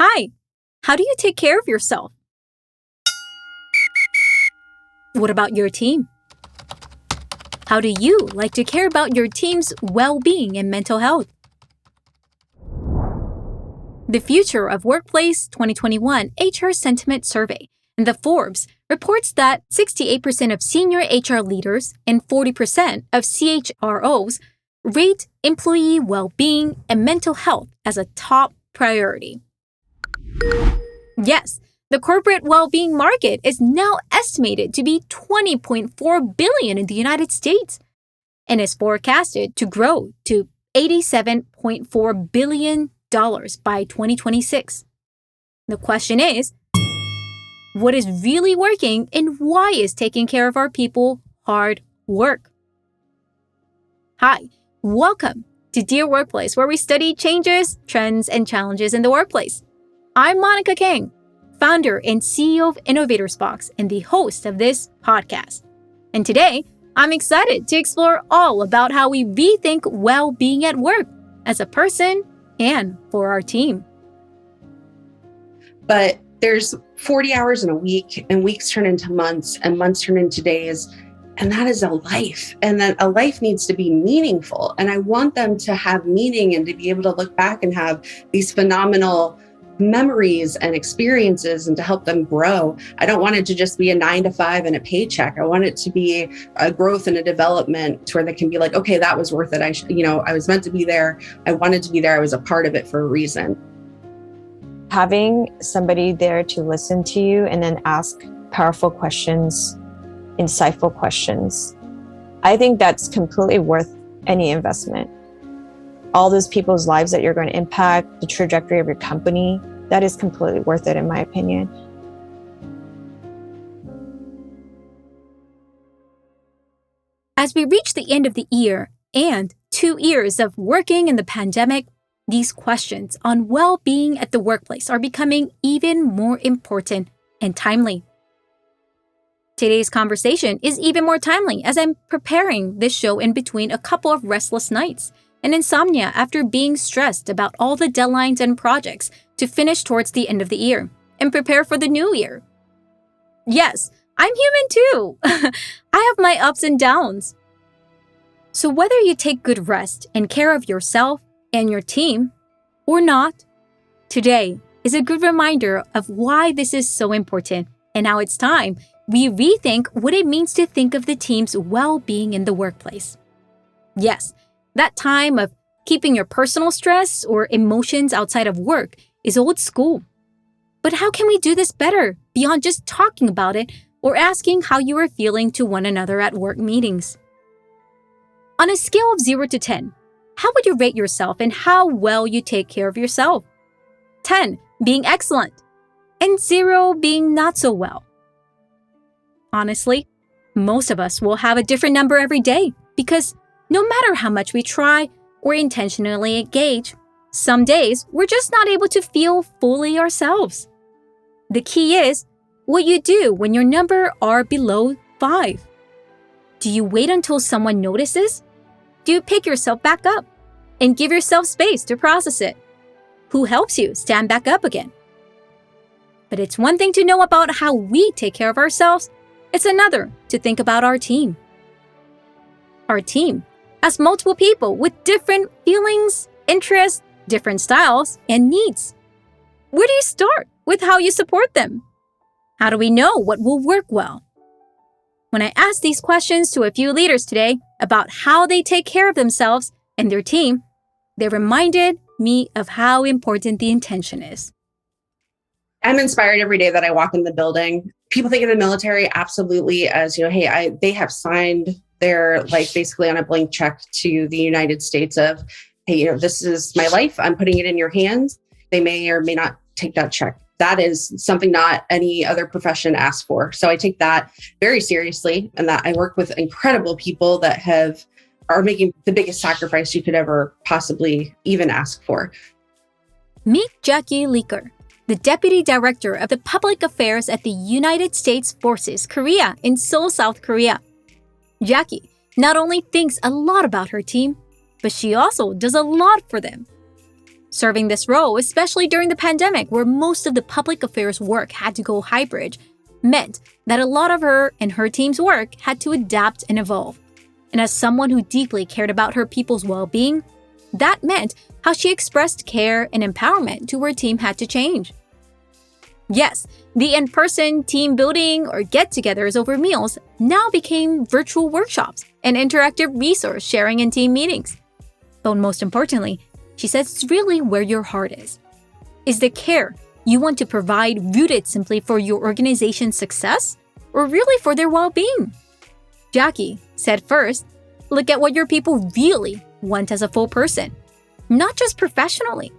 Hi, how do you take care of yourself? What about your team? How do you like to care about your team's well-being and mental health? The Future of Workplace 2021 HR Sentiment Survey and the Forbes reports that 68% of senior HR leaders and 40% of CHROs rate employee well-being and mental health as a top priority. Yes, the corporate well-being market is now estimated to be $20.4 billion in the United States and is forecasted to grow to $87.4 billion by 2026. The question is, what is really working and why is taking care of our people hard work? Hi, welcome to Dear Workplace, where we study changes, trends, and challenges in the workplace. I'm Monica Kang, founder and CEO of Innovators Box and the host of this podcast. And today, I'm excited to explore all about how we rethink well-being at work as a person and for our team. But there's 40 hours in a week, and weeks turn into months, and months turn into days. And that is a life. And then a life needs to be meaningful. And I want them to have meaning and to be able to look back and have these phenomenal memories and experiences and to help them grow. I don't want it to just be a 9 to 5 and a paycheck. I want it to be a growth and a development where they can be like, okay, that was worth it. I was meant to be there. I wanted to be there. I was a part of it for a reason. Having somebody there to listen to you and then ask powerful questions, insightful questions, I think that's completely worth any investment. All those people's lives that you're going to impact, the trajectory of your company, that is completely worth it, in my opinion. As we reach the end of the year and 2 years of working in the pandemic, these questions on well-being at the workplace are becoming even more important and timely. Today's conversation is even more timely as I'm preparing this show in between a couple of restless nights and insomnia after being stressed about all the deadlines and projects to finish towards the end of the year and prepare for the new year. Yes, I'm human too. I have my ups and downs. So whether you take good rest and care of yourself and your team or not, today is a good reminder of why this is so important and how it's time we rethink what it means to think of the team's well-being in the workplace. Yes, that time of keeping your personal stress or emotions outside of work is old school. But how can we do this better beyond just talking about it or asking how you are feeling to one another at work meetings? On a scale of 0 to 10, how would you rate yourself and how well you take care of yourself? 10 being excellent and 0 being not so well. Honestly, most of us will have a different number every day because no matter how much we try or intentionally engage, some days we're just not able to feel fully ourselves. The key is what you do when your number are below 5. Do you wait until someone notices? Do you pick yourself back up and give yourself space to process it? Who helps you stand back up again? But it's one thing to know about how we take care of ourselves. It's another to think about our team. Our team has multiple people with different feelings, interests, different styles, and needs. Where do you start with how you support them? How do we know what will work well? When I asked these questions to a few leaders today about how they take care of themselves and their team, they reminded me of how important the intention is. I'm inspired every day that I walk in the building. People think of the military absolutely as, hey, they have signed their life basically on a blank check to the United States of, hey, this is my life. I'm putting it in your hands. They may or may not take that check. That is something not any other profession asks for. So I take that very seriously, and that I work with incredible people that are making the biggest sacrifice you could ever possibly even ask for. Meet Jackie Leaker, the Deputy Director of the Public Affairs at the United States Forces Korea in Seoul, South Korea. Jackie not only thinks a lot about her team, but she also does a lot for them. Serving this role, especially during the pandemic where most of the public affairs work had to go hybrid, meant that a lot of her and her team's work had to adapt and evolve. And as someone who deeply cared about her people's well-being, that meant how she expressed care and empowerment to her team had to change. Yes, the in-person team building or get-togethers over meals now became virtual workshops and interactive resource sharing in team meetings. But most importantly, she says it's really where your heart is. Is the care you want to provide rooted simply for your organization's success or really for their well-being? Jackie said first, look at what your people really want as a full person, not just professionally.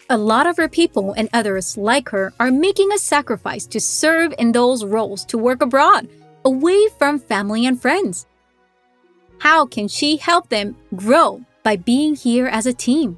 A lot of her people and others like her are making a sacrifice to serve in those roles to work abroad, away from family and friends. How can she help them grow by being here as a team?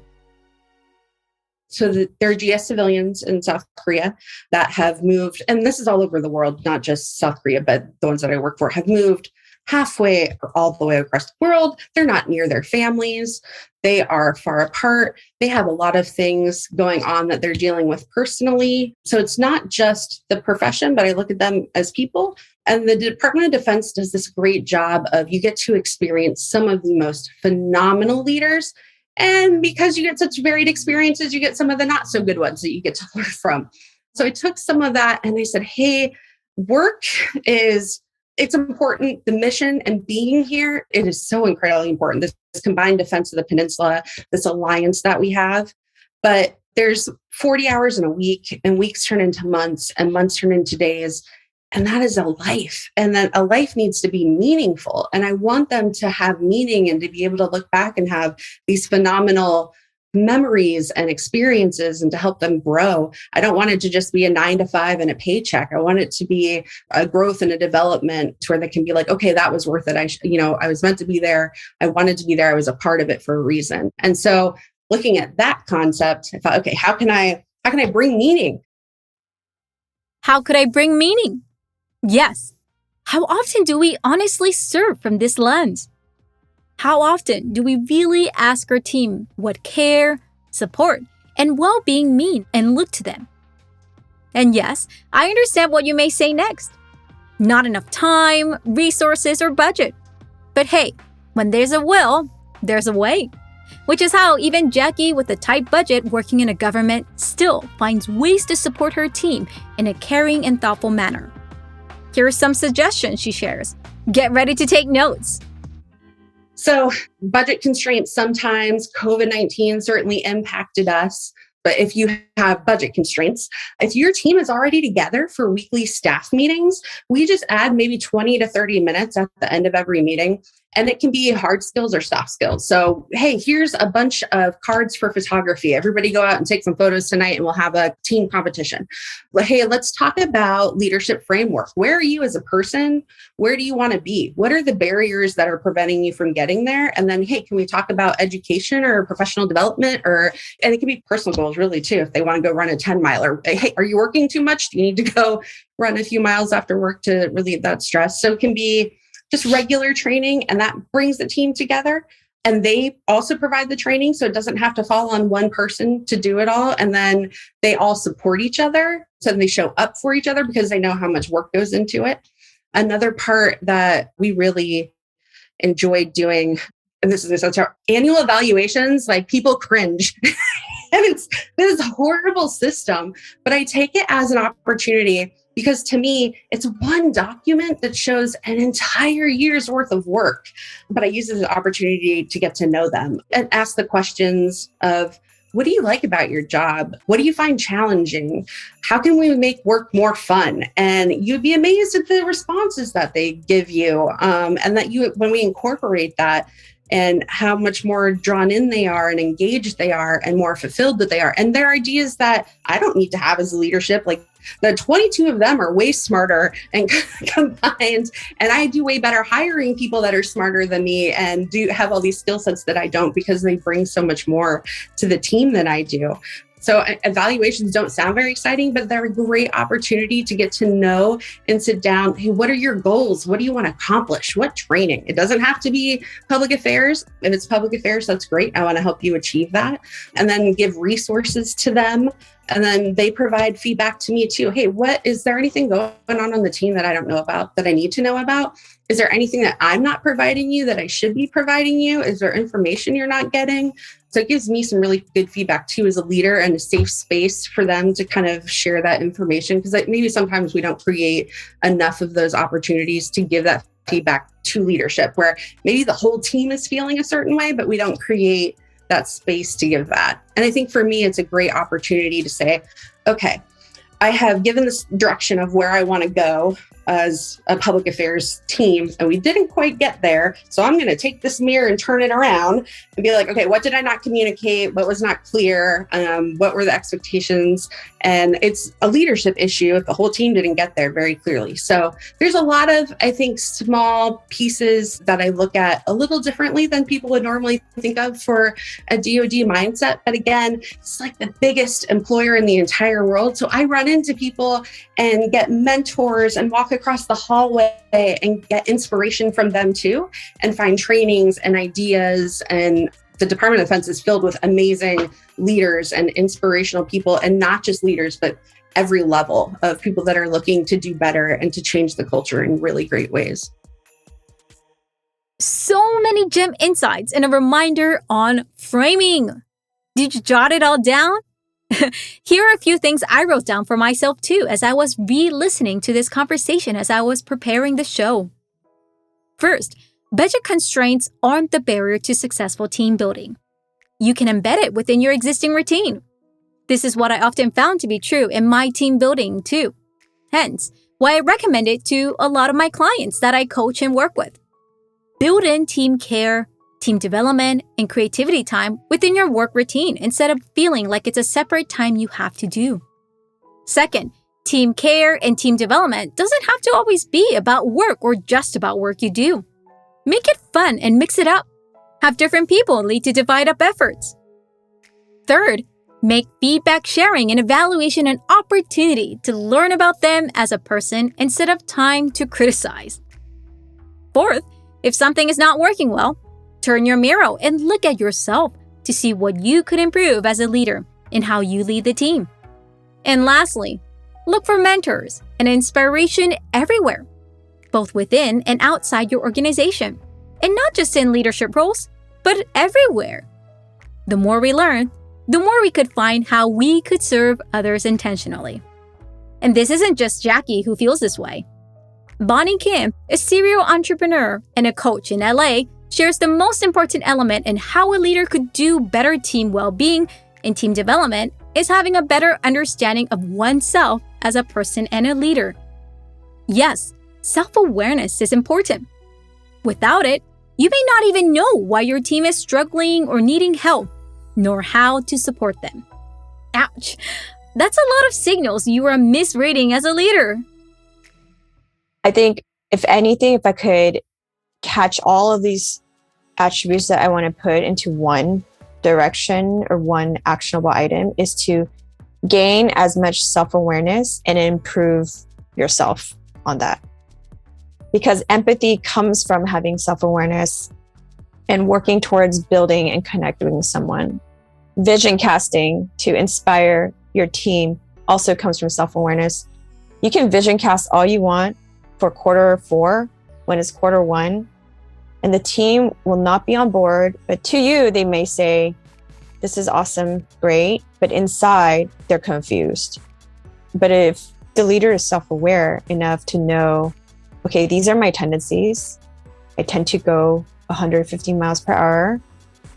So there are GS civilians in South Korea that have moved, and this is all over the world, not just South Korea, but the ones that I work for have moved halfway or all the way across the world. They're not near their families. They are far apart. They have a lot of things going on that they're dealing with personally. So it's not just the profession, but I look at them as people. And the Department of Defense does this great job of you get to experience some of the most phenomenal leaders. And because you get such varied experiences, you get some of the not so good ones that you get to learn from. So I took some of that and I said, hey, work it's important. The mission and being here, it is so incredibly important. This combined defense of the peninsula, this alliance that we have. But there's 40 hours in a week, and weeks turn into months, and months turn into days. And that is a life. And then a life needs to be meaningful. And I want them to have meaning and to be able to look back and have these phenomenal memories and experiences and to help them grow. I don't want it to just be a 9 to 5 and a paycheck. I want it to be a growth and a development where they can be like, okay, that was worth it. I was meant to be there. I wanted to be there. I was a part of it for a reason. And so looking at that concept, I thought, okay, how can I bring meaning? How could I bring meaning? Yes. How often do we honestly serve from this lens? How often do we really ask our team what care, support, and well-being mean and look to them? And yes, I understand what you may say next. Not enough time, resources, or budget. But hey, when there's a will, there's a way. Which is how even Jackie with a tight budget working in a government still finds ways to support her team in a caring and thoughtful manner. Here are some suggestions she shares. Get ready to take notes. So budget constraints, sometimes COVID-19 certainly impacted us. But if you have budget constraints, if your team is already together for weekly staff meetings, we just add maybe 20 to 30 minutes at the end of every meeting. And it can be hard skills or soft skills. So, hey, here's a bunch of cards for photography. Everybody go out and take some photos tonight and we'll have a team competition. But hey, let's talk about leadership framework. Where are you as a person? Where do you want to be? What are the barriers that are preventing you from getting there? And then, hey, can we talk about education or professional development? And it can be personal goals really too. If they want to go run a 10-miler, hey, are you working too much? Do you need to go run a few miles after work to relieve that stress? So it can be just regular training, and that brings the team together. And they also provide the training, so it doesn't have to fall on one person to do it all. And then they all support each other. So they show up for each other because they know how much work goes into it. Another part that we really enjoyed doing, and this is our annual evaluations, like people cringe. And it's this horrible system, but I take it as an opportunity because to me, it's one document that shows an entire year's worth of work. But I use it as an opportunity to get to know them and ask the questions of, what do you like about your job? What do you find challenging? How can we make work more fun? And you'd be amazed at the responses that they give you. And that when we incorporate that, and how much more drawn in they are and engaged they are and more fulfilled that they are. And they're ideas that I don't need to have as a leadership. Like the 22 of them are way smarter and combined. And I do way better hiring people that are smarter than me and do have all these skill sets that I don't, because they bring so much more to the team than I do. So evaluations don't sound very exciting, but they're a great opportunity to get to know and sit down. Hey, what are your goals? What do you want to accomplish? What training? It doesn't have to be public affairs. If it's public affairs, that's great. I want to help you achieve that. And then give resources to them. And then they provide feedback to me too. Hey, is there anything going on the team that I don't know about, that I need to know about? Is there anything that I'm not providing you that I should be providing you? Is there information you're not getting? So it gives me some really good feedback too as a leader, and a safe space for them to kind of share that information, because maybe sometimes we don't create enough of those opportunities to give that feedback to leadership, where maybe the whole team is feeling a certain way, but we don't create that space to give that. And I think for me, it's a great opportunity to say, okay, I have given this direction of where I want to go as a public affairs team, and we didn't quite get there. So I'm going to take this mirror and turn it around and be like, okay, what did I not communicate? What was not clear? What were the expectations? And it's a leadership issue if the whole team didn't get there very clearly. So there's a lot of, I think, small pieces that I look at a little differently than people would normally think of for a DoD mindset. But again, it's like the biggest employer in the entire world. So I run into people and get mentors and walk across the hallway and get inspiration from them too, and find trainings and ideas. And the Department of Defense is filled with amazing leaders and inspirational people, and not just leaders, but every level of people that are looking to do better and to change the culture in really great ways. So many gem insights and a reminder on framing. Did you jot it all down? Here are a few things I wrote down for myself too as I was re-listening to this conversation as I was preparing the show. First, budget constraints aren't the barrier to successful team building. You can embed it within your existing routine. This is what I often found to be true in my team building too. Hence, why I recommend it to a lot of my clients that I coach and work with. Build in team care, team development, and creativity time within your work routine instead of feeling like it's a separate time you have to do. Second, team care and team development doesn't have to always be about work or just about work you do. Make it fun and mix it up. Have different people lead to divide up efforts. Third, make feedback sharing and evaluation an opportunity to learn about them as a person instead of time to criticize. Fourth, if something is not working well, turn your mirror and look at yourself to see what you could improve as a leader and how you lead the team. And lastly, look for mentors and inspiration everywhere, both within and outside your organization, and not just in leadership roles, but everywhere. The more we learn, the more we could find how we could serve others intentionally. And this isn't just Jackie who feels this way. Bonnie Kim, a serial entrepreneur and a coach in LA, shares the most important element in how a leader could do better team well-being and team development is having a better understanding of oneself as a person and a leader. Yes, self-awareness is important. Without it, you may not even know why your team is struggling or needing help, nor how to support them. Ouch! That's a lot of signals you are misreading as a leader. I think, if anything, if I could catch all of these attributes that I want to put into one direction or one actionable item, is to gain as much self-awareness and improve yourself on that. Because empathy comes from having self-awareness and working towards building and connecting with someone. Vision casting to inspire your team also comes from self-awareness. You can vision cast all you want for Q4 when it's Q1, and the team will not be on board, but to you, they may say, this is awesome, great, but inside, they're confused. But if the leader is self-aware enough to know, okay, these are my tendencies. I tend to go 150 miles per hour.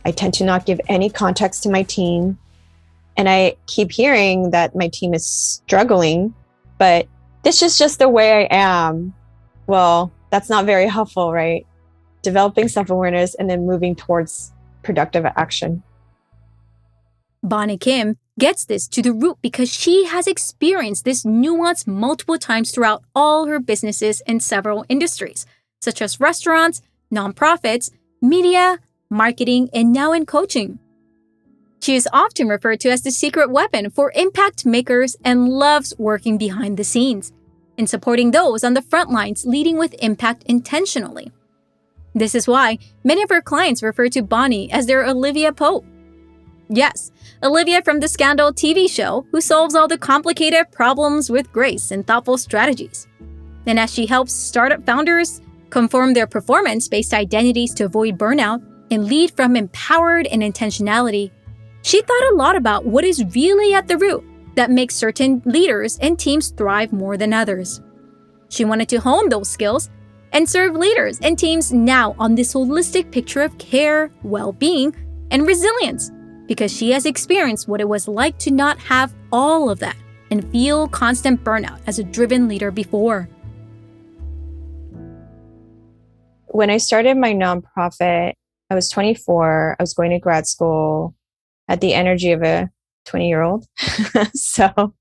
I tend to not give any context to my team. And I keep hearing that my team is struggling, but this is just the way I am. Well, that's not very helpful, right? Developing self-awareness and then moving towards productive action. Bonnie Kim gets this to the root because she has experienced this nuance multiple times throughout all her businesses in several industries, such as restaurants, nonprofits, media, marketing, and now in coaching. She is often referred to as the secret weapon for impact makers and loves working behind the scenes and supporting those on the front lines leading with impact intentionally. This is why many of her clients refer to Bonnie as their Olivia Pope. Yes, Olivia from the Scandal TV show who solves all the complicated problems with grace and thoughtful strategies. And as she helps startup founders conform their performance-based identities to avoid burnout and lead from empowered and intentionality, she thought a lot about what is really at the root that makes certain leaders and teams thrive more than others. She wanted to hone those skills and serve leaders and teams now on this holistic picture of care, well-being, and resilience, because she has experienced what it was like to not have all of that and feel constant burnout as a driven leader before. When I started my nonprofit, I was 24. I was going to grad school, had the energy of a 20-year-old. So,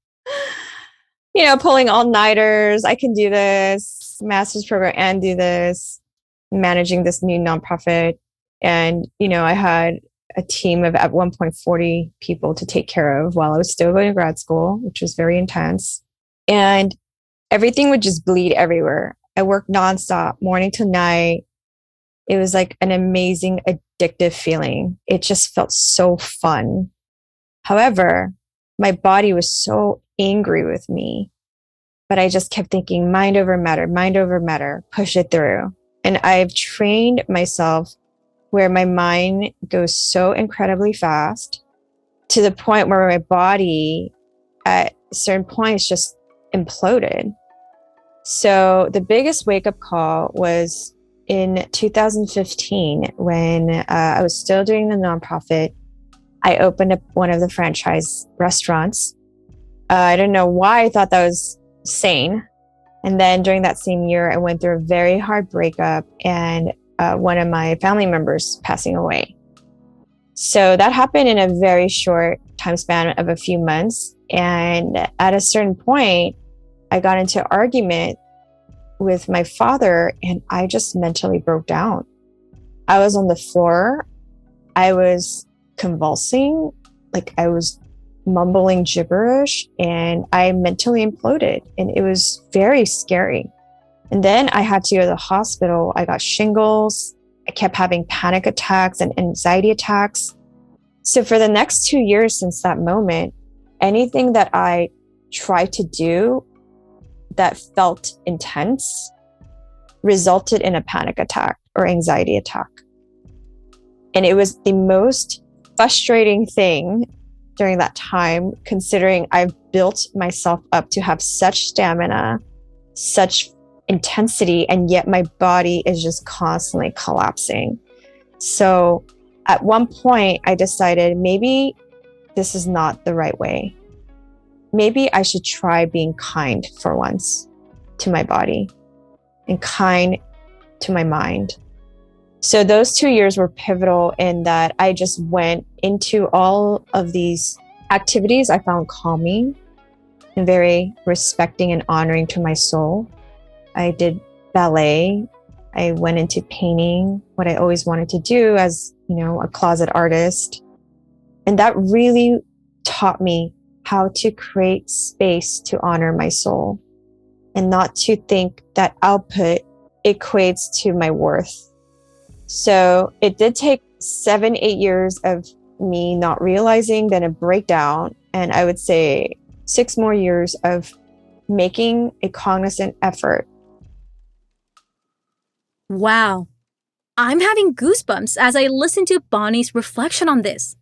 pulling all-nighters, I can do this, master's program and do this, managing this new nonprofit. And, I had a team of at one point 40 people to take care of while I was still going to grad school, which was very intense. And everything would just bleed everywhere. I worked nonstop, morning to night. It was like an amazing, addictive feeling. It just felt so fun. However, my body was so angry with me, but I just kept thinking mind over matter, push it through. And I've trained myself where my mind goes so incredibly fast to the point where my body at certain points just imploded. So the biggest wake-up call was in 2015 when I was still doing the nonprofit. I opened up one of the franchise restaurants. I didn't know why I thought that was sane. And then during that same year, I went through a very hard breakup and one of my family members passing away. So that happened in a very short time span of a few months. And at a certain point, I got into an argument with my father and I just mentally broke down. I was on the floor. I was convulsing, like I was mumbling gibberish, and I mentally imploded, and it was very scary. And then I had to go to the hospital. I got shingles. I kept having panic attacks and anxiety attacks. So for the next 2 years since that moment, anything that I tried to do that felt intense resulted in a panic attack or anxiety attack. And it was the most frustrating thing during that time, considering I've built myself up to have such stamina, such intensity, and yet my body is just constantly collapsing. So at one point, I decided maybe this is not the right way. Maybe I should try being kind for once to my body and kind to my mind. So those 2 years were pivotal in that I just went into all of these activities I found calming and very respecting and honoring to my soul. I did ballet. I went into painting, what I always wanted to do as, a closet artist. And that really taught me how to create space to honor my soul and not to think that output equates to my worth. So it did take 7-8 years of me not realizing, then a breakdown. And I would say 6 more years of making a cognizant effort. Wow. I'm having goosebumps as I listen to Bonnie's reflection on this.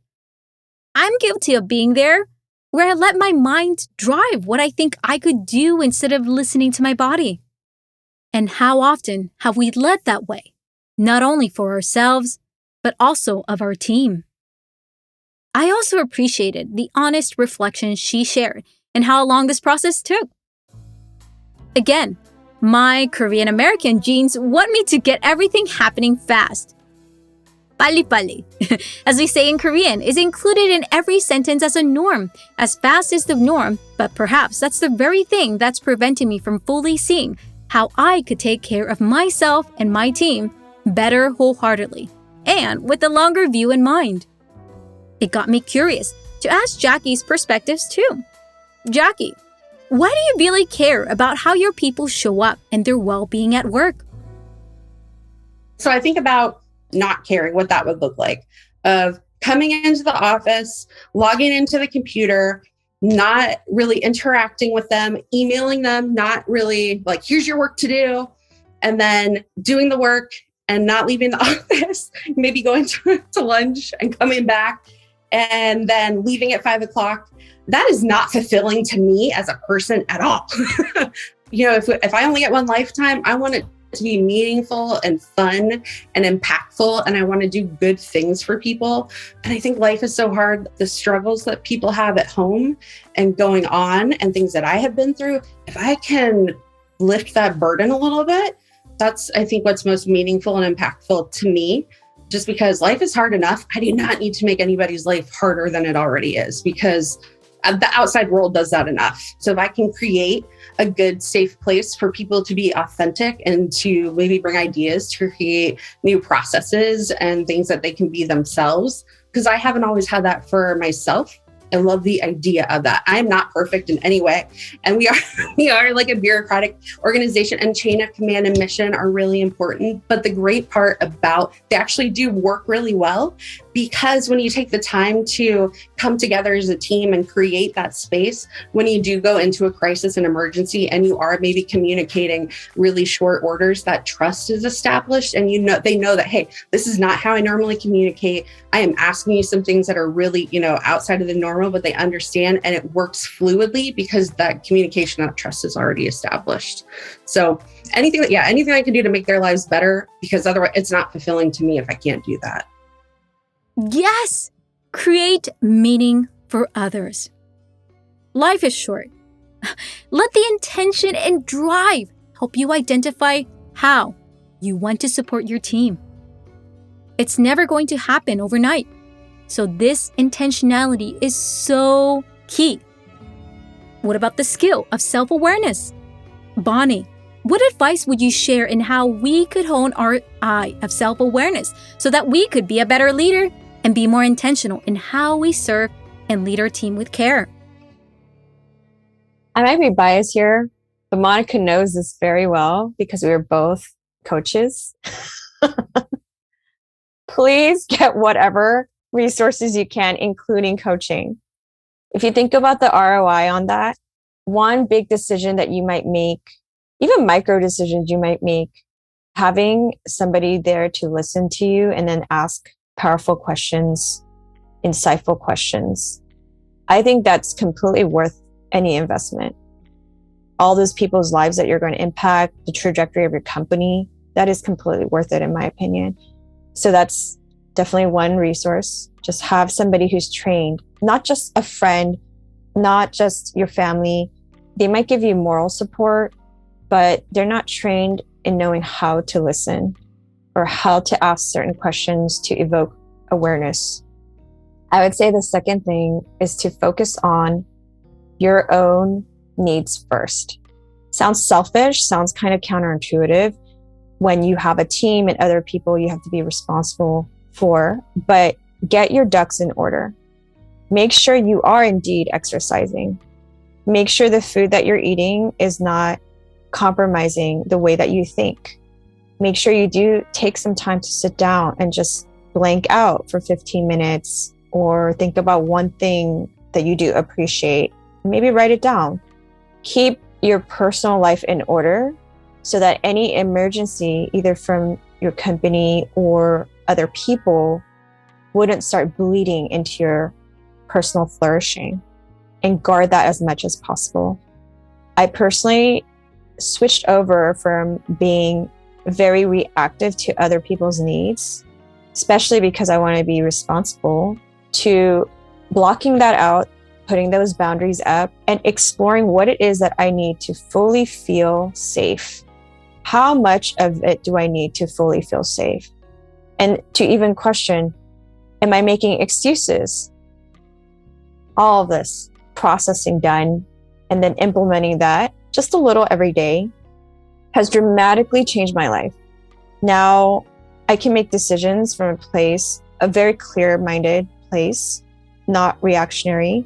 I'm guilty of being there, where I let my mind drive what I think I could do instead of listening to my body. And how often have we led that way, not only for ourselves, but also of our team? I also appreciated the honest reflection she shared and how long this process took. Again, my Korean American genes want me to get everything happening fast. Pali-pali, as we say in Korean, is included in every sentence as a norm. As fast is the norm, but perhaps that's the very thing that's preventing me from fully seeing how I could take care of myself and my team better wholeheartedly, and with a longer view in mind. It got me curious to ask Jackie's perspectives too. Jackie, why do you really care about how your people show up and their well-being at work? So I think about not caring, what that would look like, of coming into the office, logging into the computer, not really interacting with them, emailing them, not really like, here's your work to do, and then doing the work and not leaving the office, maybe going to lunch and coming back and then leaving at 5 o'clock. That is not fulfilling to me as a person at all. If I only get one lifetime, I want it to be meaningful and fun and impactful, and I want to do good things for people. And I think life is so hard. The struggles that people have at home and going on and things that I have been through, if I can lift that burden a little bit, that's, I think, what's most meaningful and impactful to me. Just because life is hard enough, I do not need to make anybody's life harder than it already is, because the outside world does that enough. So if I can create a good, safe place for people to be authentic and to maybe bring ideas to create new processes and things that they can be themselves, because I haven't always had that for myself. I love the idea of that. I'm not perfect in any way. And we are like a bureaucratic organization, and chain of command and mission are really important. But the great part about, they actually do work really well, because when you take the time to come together as a team and create that space, when you do go into a crisis and emergency and you are maybe communicating really short orders, that trust is established, and they know that, hey, this is not how I normally communicate. I am asking you some things that are really, outside of the normal, but they understand, and it works fluidly because that communication, that trust is already established. So anything I can do to make their lives better, because otherwise it's not fulfilling to me if I can't do that. Yes! Create meaning for others. Life is short. Let the intention and drive help you identify how you want to support your team. It's never going to happen overnight. So this intentionality is so key. What about the skill of self-awareness? Bonnie, what advice would you share in how we could hone our eye of self-awareness so that we could be a better leader and be more intentional in how we serve and lead our team with care? I might be biased here, but Monica knows this very well because we were both coaches. Please get whatever resources you can, including coaching. If you think about the ROI on that, one big decision that you might make, even micro decisions you might make, having somebody there to listen to you and then ask powerful questions, insightful questions, I think that's completely worth any investment. All those people's lives that you're going to impact, the trajectory of your company, that is completely worth it, in my opinion. So that's definitely one resource. Just have somebody who's trained, not just a friend, not just your family. They might give you moral support, but they're not trained in knowing how to listen or how to ask certain questions to evoke awareness. I would say the second thing is to focus on your own needs first. Sounds selfish, sounds kind of counterintuitive when you have a team and other people you have to be responsible for, but get your ducks in order. Make sure you are indeed exercising. Make sure the food that you're eating is not compromising the way that you think. Make sure you do take some time to sit down and just blank out for 15 minutes or think about one thing that you do appreciate. Maybe write it down. Keep your personal life in order so that any emergency, either from your company or other people, wouldn't start bleeding into your personal flourishing, and guard that as much as possible. I personally switched over from being very reactive to other people's needs, especially because I want to be responsible, to blocking that out, putting those boundaries up, and exploring what it is that I need to fully feel safe. How much of it do I need to fully feel safe? And to even question, am I making excuses? All of this processing done and then implementing that just a little every day has dramatically changed my life. Now I can make decisions from a very clear-minded place not reactionary,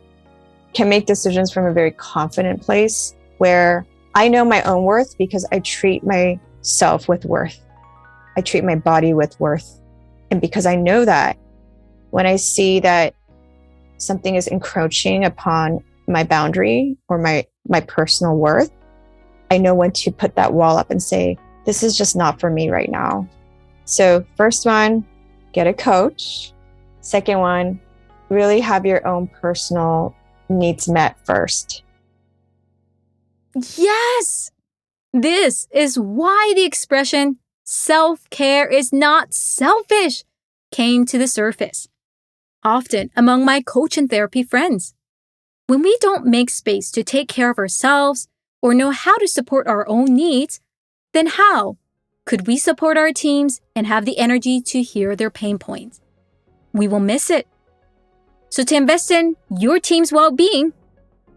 can make decisions from a very confident place where I know my own worth because I treat myself with worth. I treat my body with worth. And because I know that, when I see that something is encroaching upon my boundary or my personal worth, I know when to put that wall up and say, this is just not for me right now. So first one, get a coach. Second one, really have your own personal needs met first. Yes! This is why the expression self-care is not selfish came to the surface, often among my coach and therapy friends. When we don't make space to take care of ourselves or know how to support our own needs, then how could we support our teams and have the energy to hear their pain points? We will miss it. So to invest in your team's well-being,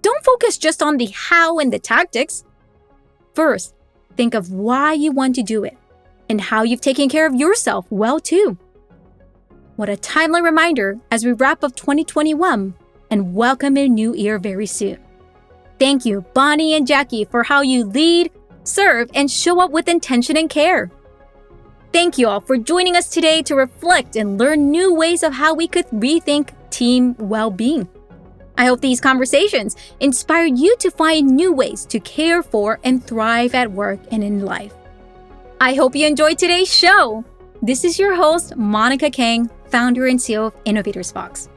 don't focus just on the how and the tactics. First, think of why you want to do it and how you've taken care of yourself well too. What a timely reminder as we wrap up 2021 and welcome a new year very soon. Thank you, Bonnie and Jackie, for how you lead, serve, and show up with intention and care. Thank you all for joining us today to reflect and learn new ways of how we could rethink team well-being. I hope these conversations inspired you to find new ways to care for and thrive at work and in life. I hope you enjoyed today's show. This is your host, Monica Kang, founder and CEO of Innovators Box.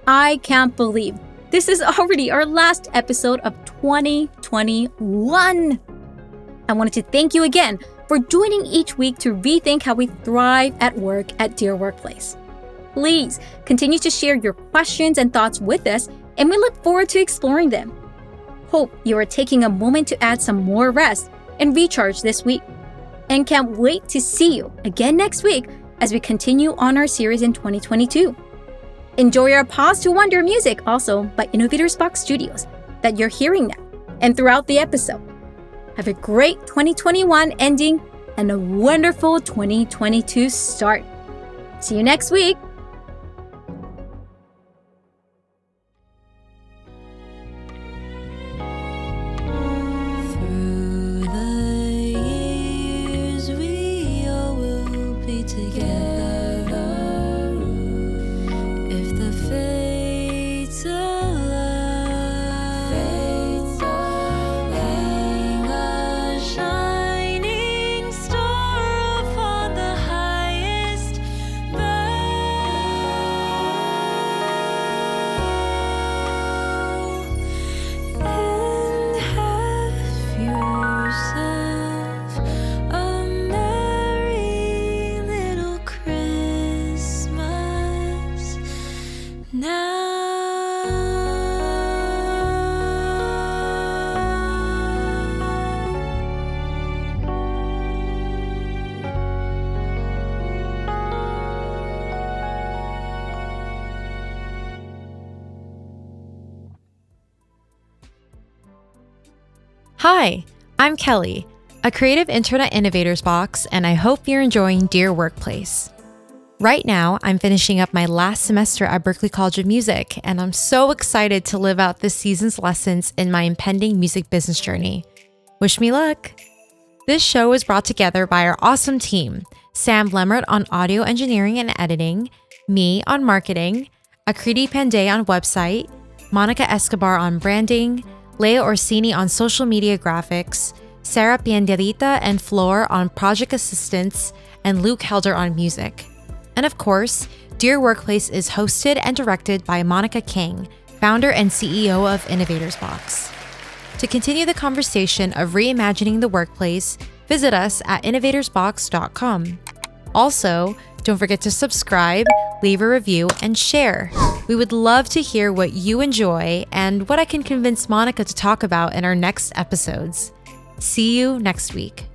I can't believe this is already our last episode of 2021. I wanted to thank you again for joining each week to rethink how we thrive at work at Dear Workplace. Please continue to share your questions and thoughts with us, and we look forward to exploring them. Hope you are taking a moment to add some more rest and recharge this week. And can't wait to see you again next week as we continue on our series in 2022. Enjoy our Pause to Wonder music also by Innovators Box Studios that you're hearing now and throughout the episode. Have a great 2021 ending and a wonderful 2022 start. See you next week. Hi, I'm Kelly, a creative intern at Innovators Box, and I hope you're enjoying Dear Workplace. Right now, I'm finishing up my last semester at Berklee College of Music, and I'm so excited to live out this season's lessons in my impending music business journey. Wish me luck! This show is brought together by our awesome team, Sam Lemmert on audio engineering and editing, me on marketing, Akriti Pandey on website, Monica Escobar on branding, Leia Orsini on social media graphics, Sarah Piandelita and Flor on project assistance, and Luke Helder on music. And of course, Dear Workplace is hosted and directed by Monica Kang, founder and CEO of Innovators Box. To continue the conversation of reimagining the workplace, visit us at innovatorsbox.com. Also, don't forget to subscribe, leave a review, and share. We would love to hear what you enjoy and what I can convince Monica to talk about in our next episodes. See you next week.